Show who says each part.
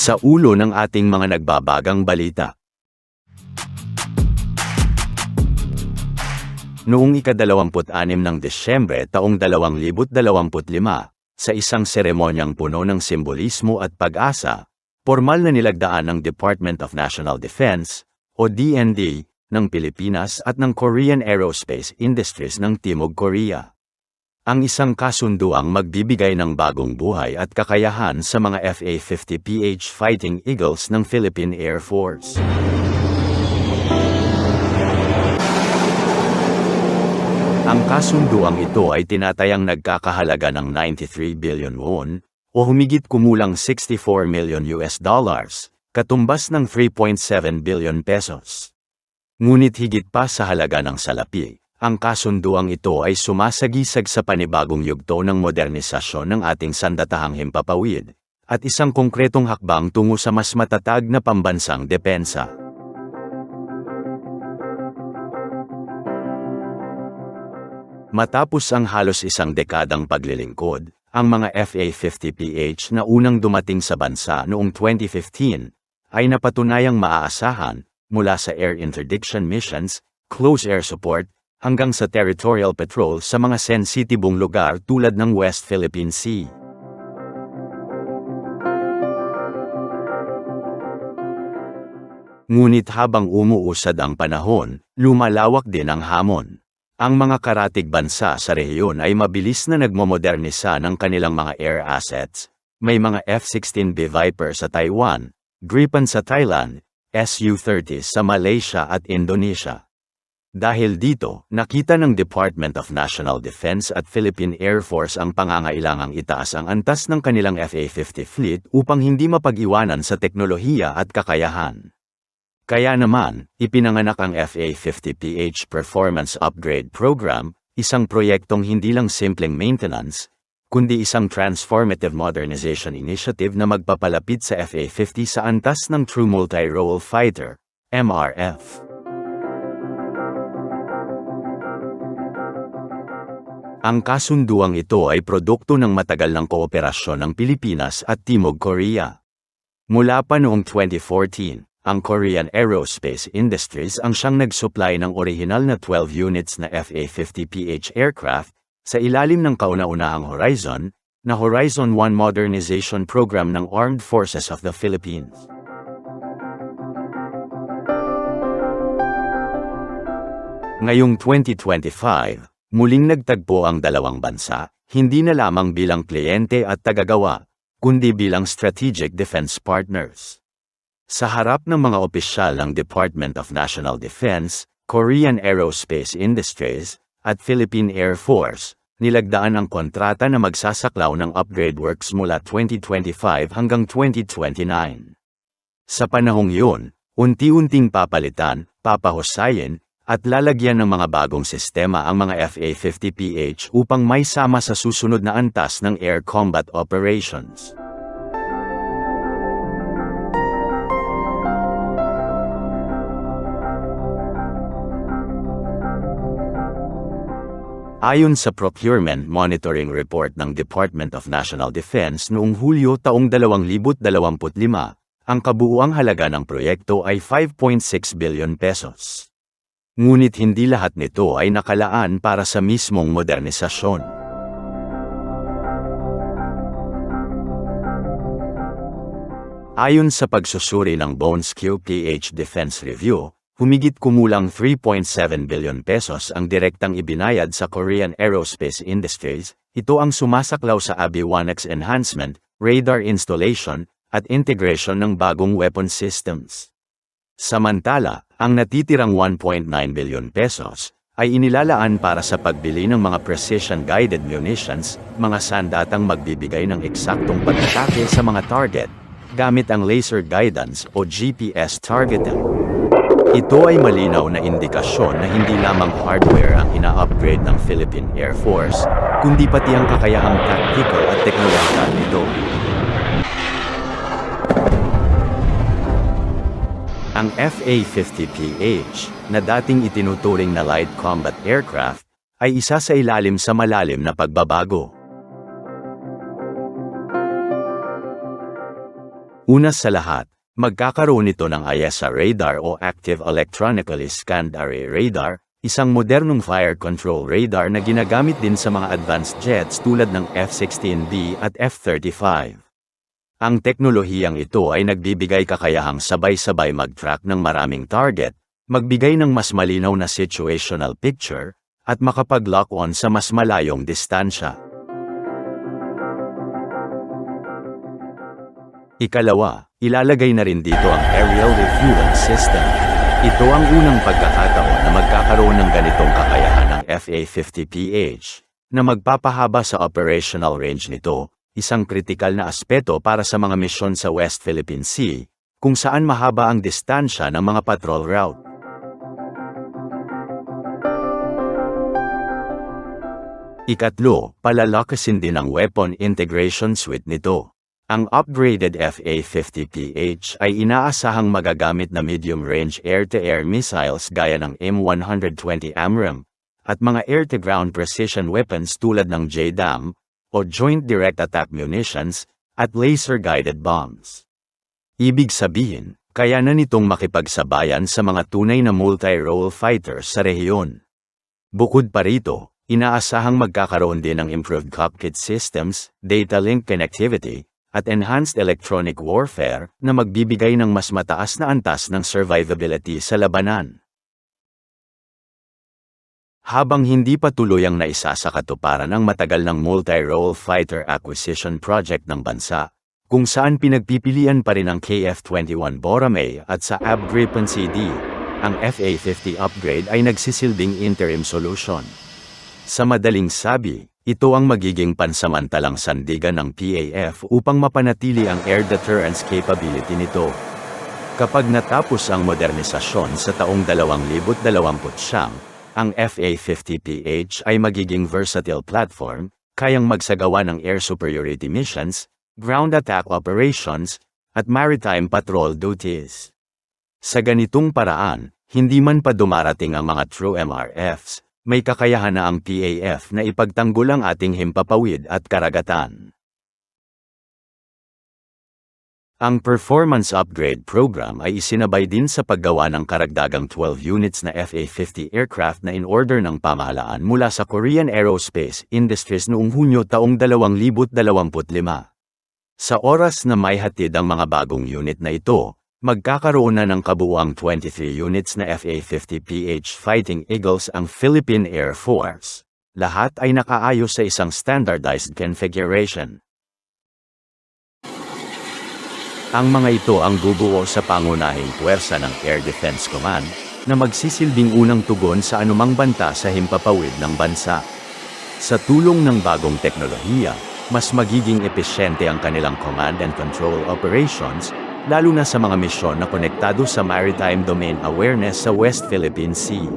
Speaker 1: Sa ulo ng ating mga nagbabagang balita. Noong ika-26 ng Desyembre taong 2025, sa isang seremonyang puno ng simbolismo at pag-asa, formal na nilagdaan ng Department of National Defense, o DND, ng Pilipinas at ng Korean Aerospace Industries ng Timog Korea ang isang kasunduang magbibigay ng bagong buhay at kakayahan sa mga FA-50PH Fighting Eagles ng Philippine Air Force. Ang kasunduang ito ay tinatayang nagkakahalaga ng 93 billion won, o humigit kumulang 64 million US dollars, katumbas ng 3.7 billion pesos. Ngunit higit pa sa halaga ng salapi, ang kasunduang ito ay sumasagisag sa panibagong yugto ng modernisasyon ng ating sandatahang himpapawid, at isang konkretong hakbang tungo sa mas matatag na pambansang depensa. Matapos ang halos isang dekadang paglilingkod, ang mga FA-50PH na unang dumating sa bansa noong 2015 ay napatunayang maaasahan mula sa air interdiction missions, close air support, hanggang sa territorial patrol sa mga sensitibong lugar tulad ng West Philippine Sea. Ngunit habang umuusad ang panahon, lumalawak din ang hamon. Ang mga karatig bansa sa rehiyon ay mabilis na nagmomodernisa ng kanilang mga air assets. May mga F-16B Viper sa Taiwan, Gripen sa Thailand, Su-30 sa Malaysia at Indonesia. Dahil dito, nakita ng Department of National Defense at Philippine Air Force ang pangangailangang itaas ang antas ng kanilang FA-50 fleet upang hindi mapag-iwanan sa teknolohiya at kakayahan. Kaya naman, ipinanganak ang FA-50PH Performance Upgrade Program, isang proyektong hindi lang simpleng maintenance, kundi isang transformative modernization initiative na magpapalapit sa FA-50 sa antas ng True Multi-Role Fighter, MRF. Ang kasunduang ito ay produkto ng matagal ng kooperasyon ng Pilipinas at Timog Korea. Mula pa noong 2014, ang Korean Aerospace Industries ang siyang nag-supply ng orihinal na 12 units na FA-50PH aircraft sa ilalim ng kauna-unahang Horizon, na Horizon 1 Modernization Program ng Armed Forces of the Philippines. Ngayong 2025, muling nagtagpo ang dalawang bansa, hindi na lamang bilang kliyente at tagagawa, kundi bilang strategic defense partners. Sa harap ng mga opisyal ng Department of National Defense, Korean Aerospace Industries, at Philippine Air Force, nilagdaan ang kontrata na magsasaklaw ng upgrade works mula 2025 hanggang 2029. Sa panahong yun, unti-unting papalitan, papahusayin, at lalagyan ng mga bagong sistema ang mga FA-50PH upang may sama sa susunod na antas ng air combat operations. Ayon sa Procurement Monitoring Report ng Department of National Defense noong Hulyo taong 2025, ang kabuuang halaga ng proyekto ay 5.6 billion pesos. Ngunit hindi lahat nito ay nakalaan para sa mismong modernisasyon. Ayon sa pagsusuri ng Bones QPH Defense Review, humigit kumulang 3.7 billion pesos ang direktang ibinayad sa Korean Aerospace Industries. Ito ang sumasaklaw sa avionics enhancement, radar installation, at integration ng bagong weapon systems. Samantala, ang natitirang 1.9 billion pesos ay inilalaan para sa pagbili ng mga precision-guided munitions, mga sandatang magbibigay ng eksaktong pag-atake sa mga target, gamit ang laser guidance o GPS targeting. Ito ay malinaw na indikasyon na hindi lamang hardware ang ina-upgrade ng Philippine Air Force, kundi pati ang kakayahang tactical at teknolohikal nito. Ang FA-50PH, na dating itinuturing na light combat aircraft, ay isa sa ilalim sa malalim na pagbabago. Una sa lahat, magkakaroon ito ng AESA radar o Active Electronically Scanned Array Radar, isang modernong fire control radar na ginagamit din sa mga advanced jets tulad ng F-16B at F-35. Ang teknolohiyang ito ay nagbibigay kakayahang sabay-sabay mag-track ng maraming target, magbigay ng mas malinaw na situational picture, at makapag-lock on sa mas malayong distansya. Ikalawa, ilalagay na rin dito ang Aerial Refueling System. Ito ang unang pagkakataon na magkakaroon ng ganitong kakayahan ng FA-50PH, na magpapahaba sa operational range nito, isang kritikal na aspeto para sa mga misyon sa West Philippine Sea, kung saan mahaba ang distansya ng mga patrol route. Ikatlo, palalakasin din ang weapon integration suite nito. Ang upgraded FA-50PH ay inaasahang magagamit na medium-range air-to-air missiles gaya ng M120 AMRAAM, at mga air-to-ground precision weapons tulad ng JDAM, o Joint Direct Attack Munitions, at laser-guided bombs. Ibig sabihin, kaya na nitong makipagsabayan sa mga tunay na multi-role fighters sa rehiyon. Bukod pa rito, inaasahang magkakaroon din ng improved cockpit systems, data link connectivity, at enhanced electronic warfare na magbibigay ng mas mataas na antas ng survivability sa labanan. Habang hindi pa tuluyang naisa sa katuparan ang matagal ng multi-role fighter acquisition project ng bansa, kung saan pinagpipilian pa rin ang KF-21 Boracay at sa AB Gripen CD, ang FA-50 upgrade ay nagsisilbing interim solution. Sa madaling sabi, ito ang magiging pansamantalang sandigan ng PAF upang mapanatili ang air deterrence capability nito. Kapag natapos ang modernisasyon sa taong 2029, ang FA-50PH ay magiging versatile platform, kayang magsagawa ng air superiority missions, ground attack operations, at maritime patrol duties. Sa ganitong paraan, hindi man pa dumarating ang mga true MRFs, may kakayahan na ang PAF na ipagtanggol ang ating himpapawid at karagatan. Ang Performance Upgrade Program ay isinabay din sa paggawa ng karagdagang 12 units na FA-50 aircraft na in-order ng pamahalaan mula sa Korean Aerospace Industries noong Hunyo taong 2025. Sa oras na may hatid ang mga bagong unit na ito, magkakaroon na ng kabuuang 23 units na FA-50PH Fighting Eagles ang Philippine Air Force. Lahat ay nakaayos sa isang standardized configuration. Ang mga ito ang bubuo sa pangunahing puwersa ng Air Defense Command, na magsisilbing unang tugon sa anumang banta sa himpapawid ng bansa. Sa tulong ng bagong teknolohiya, mas magiging epesyente ang kanilang command and control operations, lalo na sa mga misyon na konektado sa maritime domain awareness sa West Philippine Sea.